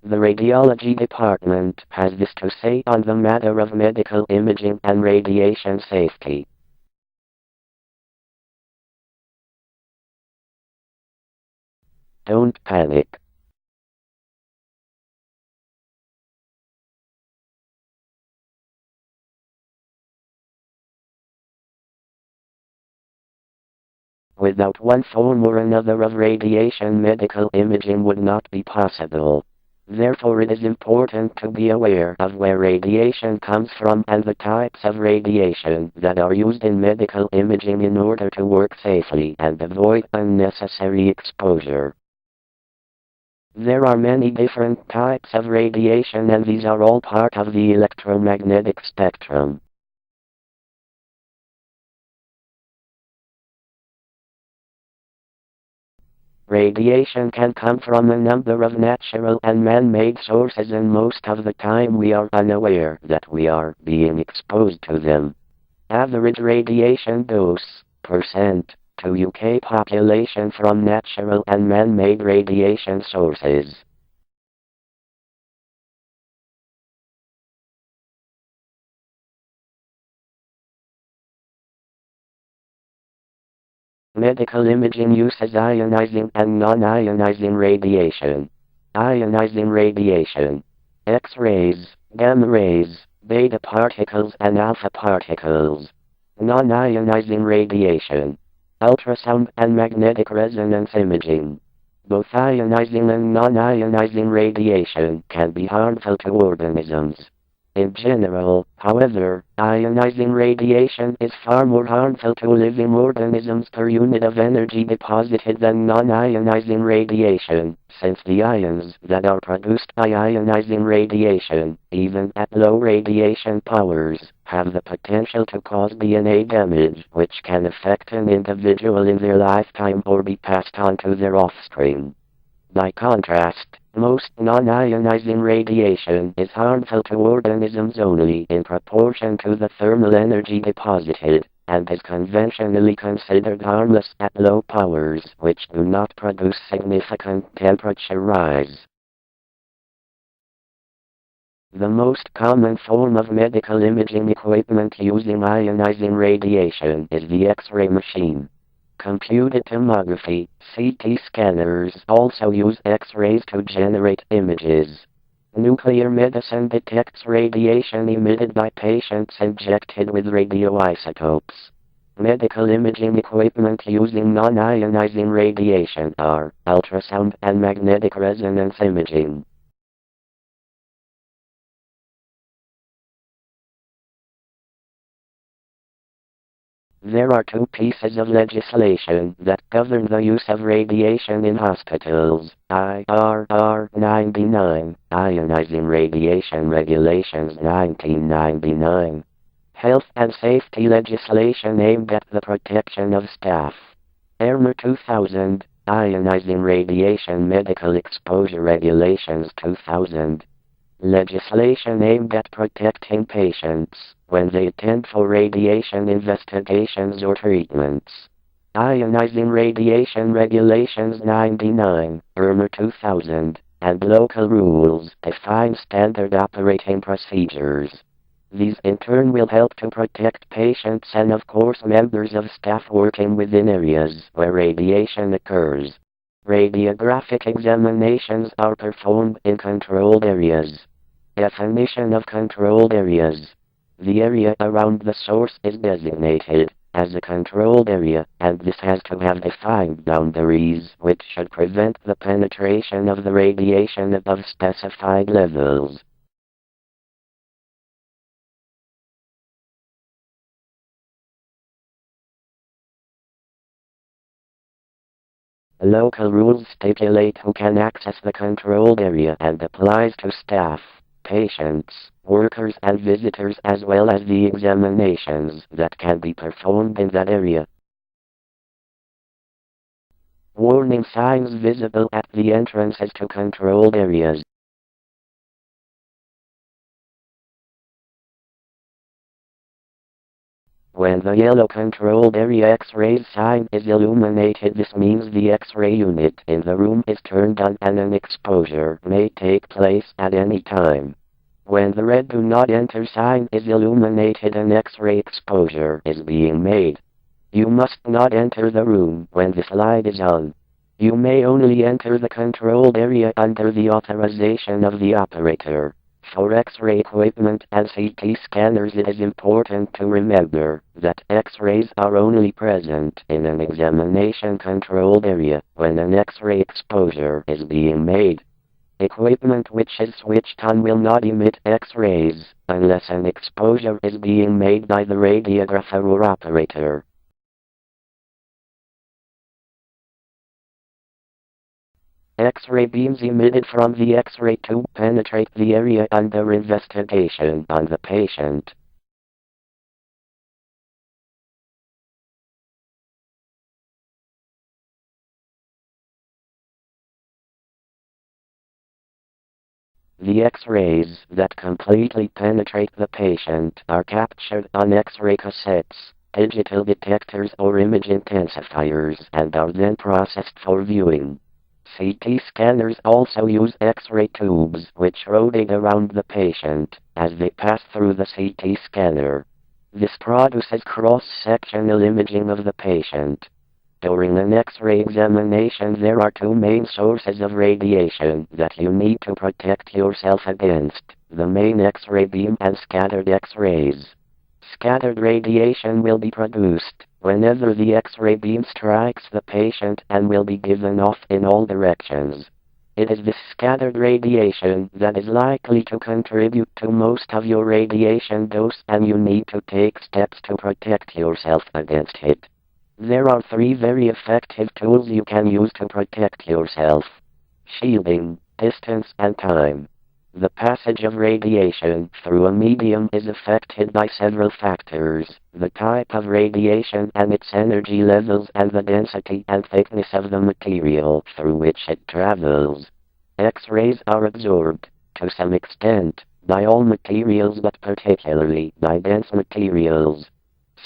The radiology department has this to say on the matter of medical imaging and radiation safety. Don't panic. Without one form or another of radiation, medical imaging would not be possible. Therefore, it is important to be aware of where radiation comes from and the types of radiation that are used in medical imaging in order to work safely and avoid unnecessary exposure. There are many different types of radiation, and these are all part of the electromagnetic spectrum. Radiation can come from a number of natural and man-made sources, and most of the time we are unaware that we are being exposed to them. Average radiation dose percent to UK population from natural and man-made radiation sources. Medical imaging uses ionizing and non-ionizing radiation. Ionizing radiation. X-rays, gamma rays, beta particles and alpha particles. Non-ionizing radiation. Ultrasound and magnetic resonance imaging. Both ionizing and non-ionizing radiation can be harmful to organisms. In general, however, ionizing radiation is far more harmful to living organisms per unit of energy deposited than non-ionizing radiation, since the ions that are produced by ionizing radiation, even at low radiation powers, have the potential to cause DNA damage, which can affect an individual in their lifetime or be passed on to their offspring. By contrast, most non-ionizing radiation is harmful to organisms only in proportion to the thermal energy deposited, and is conventionally considered harmless at low powers, which do not produce significant temperature rise. The most common form of medical imaging equipment using ionizing radiation is the X-ray machine. Computed tomography, CT scanners also use X-rays to generate images. Nuclear medicine detects radiation emitted by patients injected with radioisotopes. Medical imaging equipment using non-ionizing radiation are ultrasound and magnetic resonance imaging. There are two pieces of legislation that govern the use of radiation in hospitals. IRR 99, Ionizing Radiation Regulations 1999. Health and safety legislation aimed at the protection of staff. ERMR 2000, Ionizing Radiation Medical Exposure Regulations 2000. Legislation aimed at protecting patients when they attend for radiation investigations or treatments. Ionizing Radiation Regulations 99, ERMR 2000, and local rules define standard operating procedures. These in turn will help to protect patients and of course members of staff working within areas where radiation occurs. Radiographic examinations are performed in controlled areas. Definition of controlled areas. The area around the source is designated as a controlled area, and this has to have defined boundaries which should prevent the penetration of the radiation above specified levels. Local rules stipulate who can access the controlled area and applies to staff, patients, workers and visitors, as well as the examinations that can be performed in that area. Warning signs visible at the entrances to controlled areas. When the yellow controlled area X-rays sign is illuminated, this means the X-ray unit in the room is turned on and an exposure may take place at any time. When the red do not enter sign is illuminated, an X-ray exposure is being made. You must not enter the room when this light is on. You may only enter the controlled area under the authorization of the operator. For X-ray equipment and CT scanners, it is important to remember that X-rays are only present in an examination-controlled area when an X-ray exposure is being made. Equipment which is switched on will not emit X-rays unless an exposure is being made by the radiographer or operator. X-ray beams emitted from the X-ray tube penetrate the area under investigation on the patient. The X-rays that completely penetrate the patient are captured on X-ray cassettes, digital detectors or image intensifiers, and are then processed for viewing. CT scanners also use X-ray tubes which rotate around the patient as they pass through the CT scanner. This produces cross-sectional imaging of the patient. During an X-ray examination, there are two main sources of radiation that you need to protect yourself against: the main X-ray beam and scattered X-rays. Scattered radiation will be produced whenever the X-ray beam strikes the patient and will be given off in all directions. It is this scattered radiation that is likely to contribute to most of your radiation dose, and you need to take steps to protect yourself against it. There are three very effective tools you can use to protect yourself: shielding, distance, and time. The passage of radiation through a medium is affected by several factors: the type of radiation and its energy levels, and the density and thickness of the material through which it travels. X-rays are absorbed, to some extent, by all materials, but particularly by dense materials.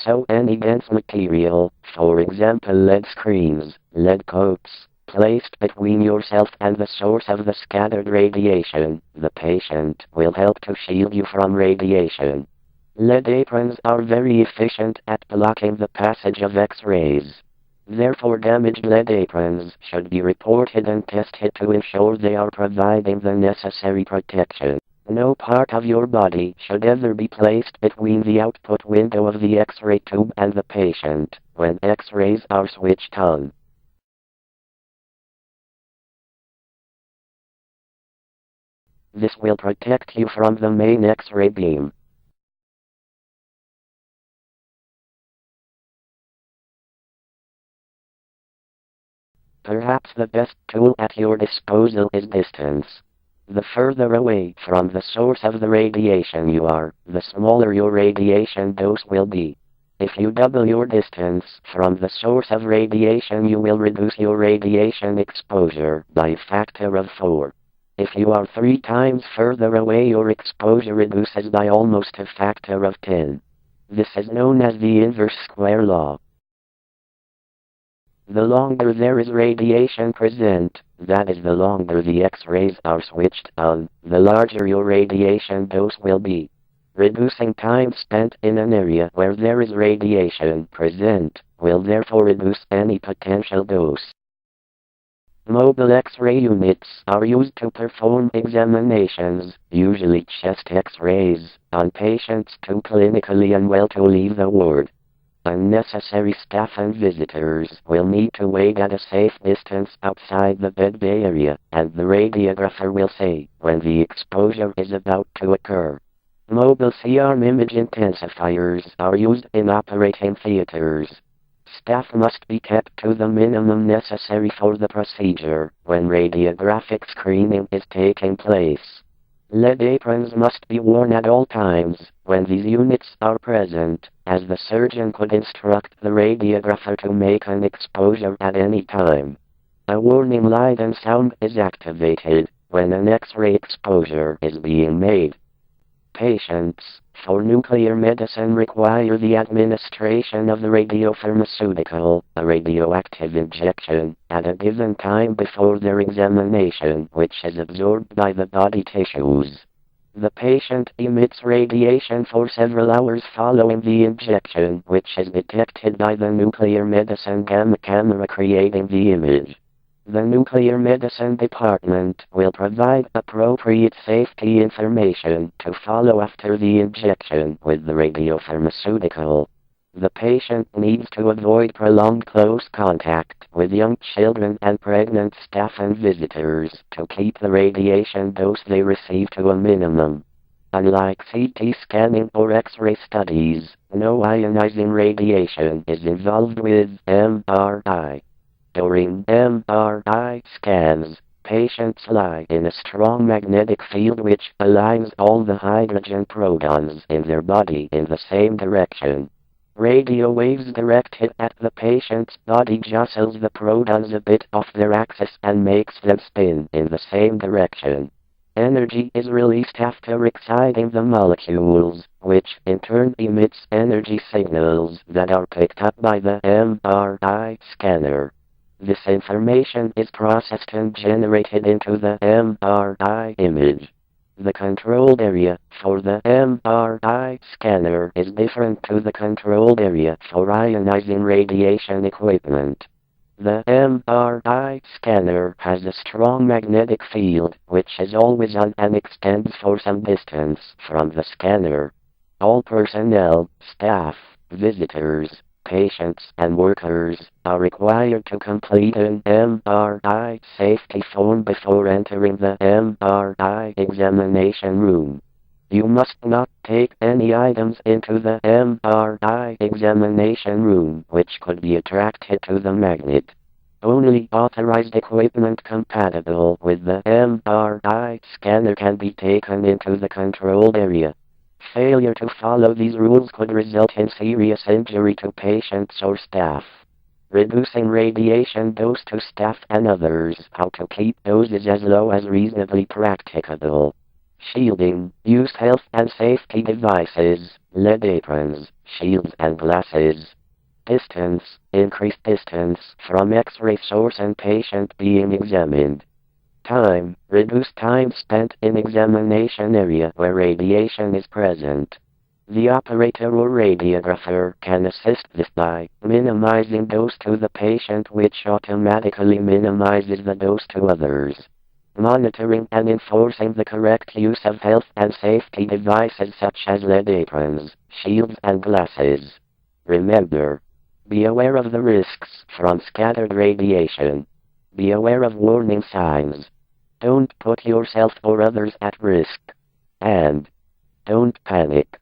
So any dense material, for example lead screens, lead coats, placed between yourself and the source of the scattered radiation, the patient, will help to shield you from radiation. Lead aprons are very efficient at blocking the passage of X-rays. Therefore, damaged lead aprons should be reported and tested to ensure they are providing the necessary protection. No part of your body should ever be placed between the output window of the X-ray tube and the patient when X-rays are switched on. This will protect you from the main X-ray beam. Perhaps the best tool at your disposal is distance. The further away from the source of the radiation you are, the smaller your radiation dose will be. If you double your distance from the source of radiation, you will reduce your radiation exposure by a factor of 4. If you are 3 times further away, your exposure reduces by almost a factor of 10. This is known as the inverse square law. The longer there is radiation present, that is, the longer the X-rays are switched on, the larger your radiation dose will be. Reducing time spent in an area where there is radiation present will therefore reduce any potential dose. Mobile X-ray units are used to perform examinations, usually chest X-rays, on patients too clinically unwell to leave the ward. Unnecessary staff and visitors will need to wait at a safe distance outside the bed bay area, and the radiographer will say when the exposure is about to occur. Mobile C-arm image intensifiers are used in operating theaters. Staff must be kept to the minimum necessary for the procedure when radiographic screening is taking place. Lead aprons must be worn at all times when these units are present, as the surgeon could instruct the radiographer to make an exposure at any time. A warning light and sound is activated when an X-ray exposure is being made. Patients for nuclear medicine require the administration of the radiopharmaceutical, a radioactive injection, at a given time before their examination, which is absorbed by the body tissues. The patient emits radiation for several hours following the injection, which is detected by the nuclear medicine gamma camera creating the image. The nuclear medicine department will provide appropriate safety information to follow after the injection with the radiopharmaceutical. The patient needs to avoid prolonged close contact with young children and pregnant staff and visitors to keep the radiation dose they receive to a minimum. Unlike CT scanning or X-ray studies, no ionizing radiation is involved with MRI. During MRI scans, patients lie in a strong magnetic field which aligns all the hydrogen protons in their body in the same direction. Radio waves directed at the patient's body jostles the protons a bit off their axis and makes them spin in the same direction. Energy is released after exciting the molecules, which in turn emits energy signals that are picked up by the MRI scanner. This information is processed and generated into the MRI image. The controlled area for the MRI scanner is different to the controlled area for ionizing radiation equipment. The MRI scanner has a strong magnetic field, which is always on and extends for some distance from the scanner. All personnel, staff, visitors, patients and workers are required to complete an MRI safety form before entering the MRI examination room. You must not take any items into the MRI examination room which could be attracted to the magnet. Only authorized equipment compatible with the MRI scanner can be taken into the controlled area. Failure to follow these rules could result in serious injury to patients or staff. Reducing radiation dose to staff and others. How to keep doses as low as reasonably practicable. Shielding. Use health and safety devices, lead aprons, shields and glasses. Distance. Increase distance from X-ray source and patient being examined. Time. Reduce time spent in examination area where radiation is present. The operator or radiographer can assist this by minimizing dose to the patient, which automatically minimizes the dose to others. Monitoring and enforcing the correct use of health and safety devices such as lead aprons, shields and glasses. Remember, be aware of the risks from scattered radiation. Be aware of warning signs. Don't put yourself or others at risk. And don't panic.